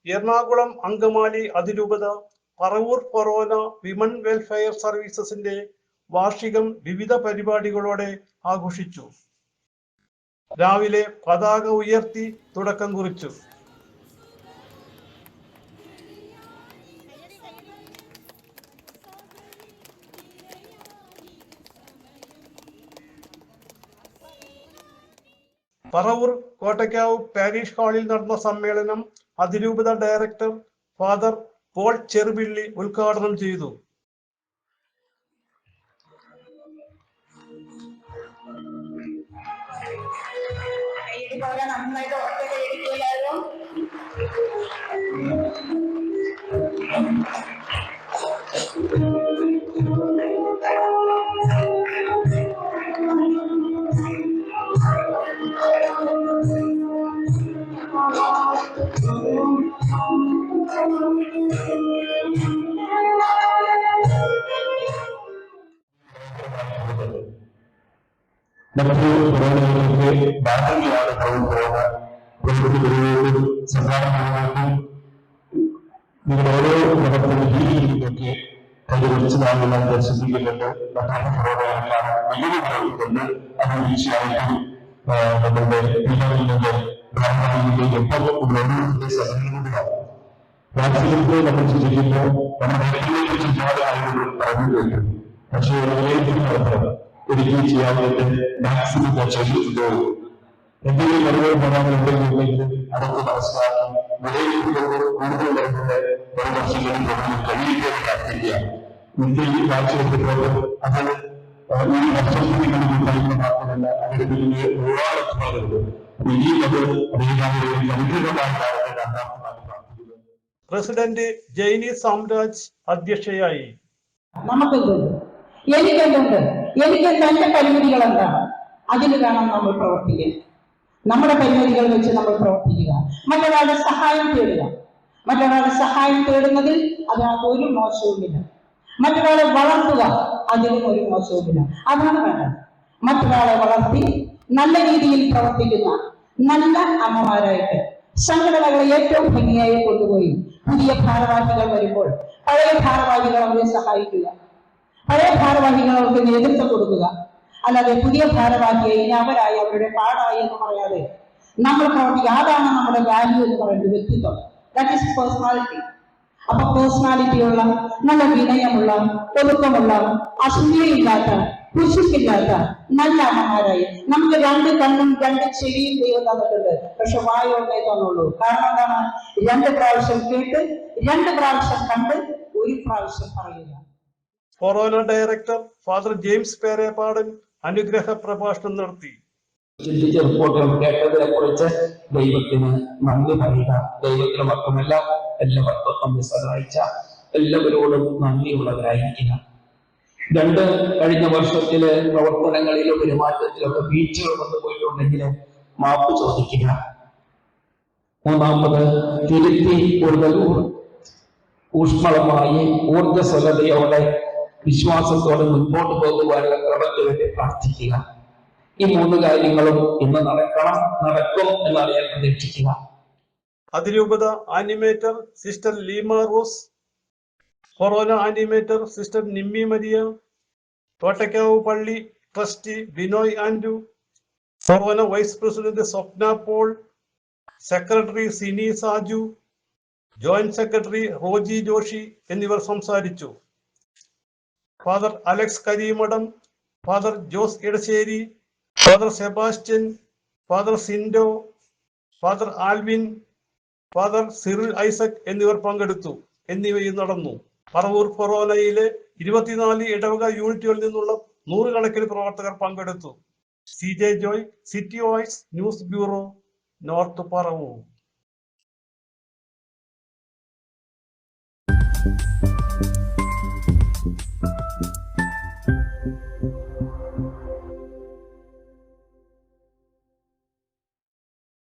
എറണാകുളം അങ്കമാലി അതിരൂപത പറവൂർ ഫൊറോന women welfare സർവീസസിന്റെ വാർഷികം വിവിധ പരിപാടികളോടെ ആഘോഷിച്ചു. രാവിലെ പതാക ഉയർത്തി തുടക്കം കുറിച്ചു. പറവൂർ കോട്ടയ്ക്കാവ് പാരിഷ് ഹാളിൽ നടന്ന സമ്മേളനം അതിരൂപത ഡയറക്ടർ ഫാദർ പോൾ ചെറുപിള്ളി ഉദ്ഘാടനം ചെയ്തു. മറ്റു പുരോഗതികൾക്ക് ബാധ്യതയാണ് പോകുന്ന സംഘാടനങ്ങൾക്കും നിങ്ങളുടെ ഓരോ മതത്തിനും രീതിയിലേക്കൊക്കെ കൈവരിച്ചതാണെന്ന് ശ്രദ്ധിക്കുന്നുണ്ട്. മറ്റൊരു പുരോഗതികളാണ് വലിയ പ്രവർത്തിക്കുന്നത്. അത് തീർച്ചയായിട്ടും നമ്മളുടെ വിനോദങ്ങളുടെ ഭാരവാഹികളുടെ എപ്പോൾ ഓരോരുത്തരുടെ സഹകരണത്തിലാണ്. രാജ്യങ്ങൾക്ക് നമ്മൾ ചിന്തിക്കുമ്പോൾ നമ്മുടെ മേഖലയിലേക്ക് ചുറ്റാതെ ആളുകൾ പറഞ്ഞു കഴിഞ്ഞു. പക്ഷേ അതിലേക്ക് മാത്രം ഒരിക്കലും ചെയ്യാൻ വേണ്ടി മാക്സിമം ചെയ്തിട്ടുണ്ടോ എന്തെങ്കിലും അറിവ് പറയാനുണ്ടെങ്കിൽ അതൊക്കെ മനസ്സിലാക്കി വിലയിരുത്തുന്നത് കൂടുതൽ വരുന്നത് ഒരു വർഷങ്ങളിൽ കഴിയുകയും കാത്തിരിക്കുക. ഇന്ത്യയിൽ കാഴ്ചവെക്കുന്നത് അത് ഈ വർഷത്തിൽ കഴിയുന്ന മാത്രമല്ല അതിന് വലിയ ഒരുപാട് അർത്ഥങ്ങളുണ്ട്. ഇനിയും അത് അനുഗ്രഹമായിട്ടാണ് രണ്ടാമതാണ് പ്രാർത്ഥിക്കുന്നത്. പ്രസിഡന്റ് ജെയ്നി സാംരാജ് അധ്യക്ഷയായി. എനിക്കെന്തുണ്ട്, എനിക്ക് എന്റെ പരിമിതികൾ എന്താണ്, അതിന് വേണം നമ്മൾ പ്രവർത്തിക്കാൻ. നമ്മുടെ പരിമിതികൾ വെച്ച് നമ്മൾ പ്രവർത്തിക്കുക. മറ്റൊരാളുടെ സഹായം തേടുക. മറ്റൊരാളുടെ സഹായം തേടുന്നതിൽ അതിനകത്ത് ഒരു മോശവുമില്ല. മറ്റൊരാളെ വളർത്തുക, അതിനും ഒരു മോശവുമില്ല. അതാണ് വേണ്ടത്. മറ്റൊരാളെ വളർത്തി നല്ല രീതിയിൽ പ്രവർത്തിക്കുന്ന നല്ല അമ്മമാരായിട്ട് സംഘടനകളെ ഏറ്റവും ഭംഗിയായി കൊണ്ടുപോയി പുതിയ ഭാരവാഹികൾ വരുമ്പോൾ പഴയ ഭാരവാഹികൾ അവരെ സഹായിക്കുക, പഴയ ഭാരവാഹികൾ അവർക്ക് നേതൃത്വം കൊടുക്കുക. അല്ലാതെ പുതിയ ഭാരവാഹിയെ ഇനി അവരായി അവരുടെ പാടായി എന്ന് പറയാതെ നമ്മൾ പ്രവർത്തിക്കുക. അതാണ് നമ്മുടെ വാല്യൂ എന്ന് പറയുന്നത്, വ്യക്തിത്വം. That is personality. അപ്പൊ പേഴ്സണാലിറ്റിയുള്ള, നല്ല വിനയമുള്ള, ഒതുക്കമുള്ള, അസൂയയില്ലാത്ത, കുശിക്കില്ലാത്ത നല്ല അമ്മമാരായി നമുക്ക് രണ്ട് കണ്ണും രണ്ട് ചെവിയും ദൈവം തന്നിട്ടുണ്ട്. പക്ഷെ വായൊന്നേ തന്നുള്ളൂ. കാരണം എന്താണ്? 2 പ്രാവശ്യം കേട്ട്, 2 പ്രാവശ്യം കണ്ട്, 1 പ്രാവശ്യം പറയുക. ഫൊറോന ഡയറക്ടർ ഫാദർ ജെയിംസ് പേരേപ്പാടൻ അനുഗ്രഹ പ്രഭാഷണം നടത്തി. ചിന്തിച്ച റിപ്പോർട്ടുകൾ കേട്ടതിനെ കുറിച്ച് ദൈവത്തിന് നന്ദി പറയുക. ദൈവത്തിന് മാത്രമല്ല എല്ലാവർക്കും നമ്മെ സഹായിച്ച എല്ലാവരോടും നന്ദിയുള്ളവരായിരിക്കുക. കഴിഞ്ഞ വർഷത്തിലെ പ്രവർത്തനങ്ങളിലും പെരുമാറ്റത്തിലൊക്കെ വീഴ്ചകൾ വന്നുപോയിട്ടുണ്ടെങ്കിൽ മാപ്പ് ചോദിക്കുക. മൂന്നാമത് തിരുത്തി കൂടുതൽ ഊഷ്മളമായി ഊർജ്ജസ്വലതയോടെ വിശ്വാസത്തോടെ മുൻപോട്ട് പോകുവാനുള്ള ക്രമത്തിന് വേണ്ടി പ്രാർത്ഥിക്കുക. ഈ 3 കാര്യങ്ങളും ഇന്ന് നടക്കും എന്നറിയാൻ പ്രതീക്ഷിക്കുക. അതിരൂപത animator sister Leema Rose, forane animator sister Nimmi Maria, Kottakkavu പള്ളി trustee Binoy Andu, forane vice president Swapna Paul, secretary Sini Saju, joint secretary Roji Joshy എന്നിവർ സംസാരിച്ചു. Father Alex Kareemadom, father Jose Edassery, father Sebastian, father Sindo, father Alvin, father Cyril Isaac എന്നിവർ പങ്കെടുത്തു. എന്നിവയും നടന്നു. പറവൂർ ഫൊറോനയിലെ 24 ഇടവക യൂണിറ്റുകളിൽ നിന്നുള്ള 100 കണക്കിന് പ്രവർത്തകർ പങ്കെടുത്തു. CJ Joy, city voice news bureau, north Paravur.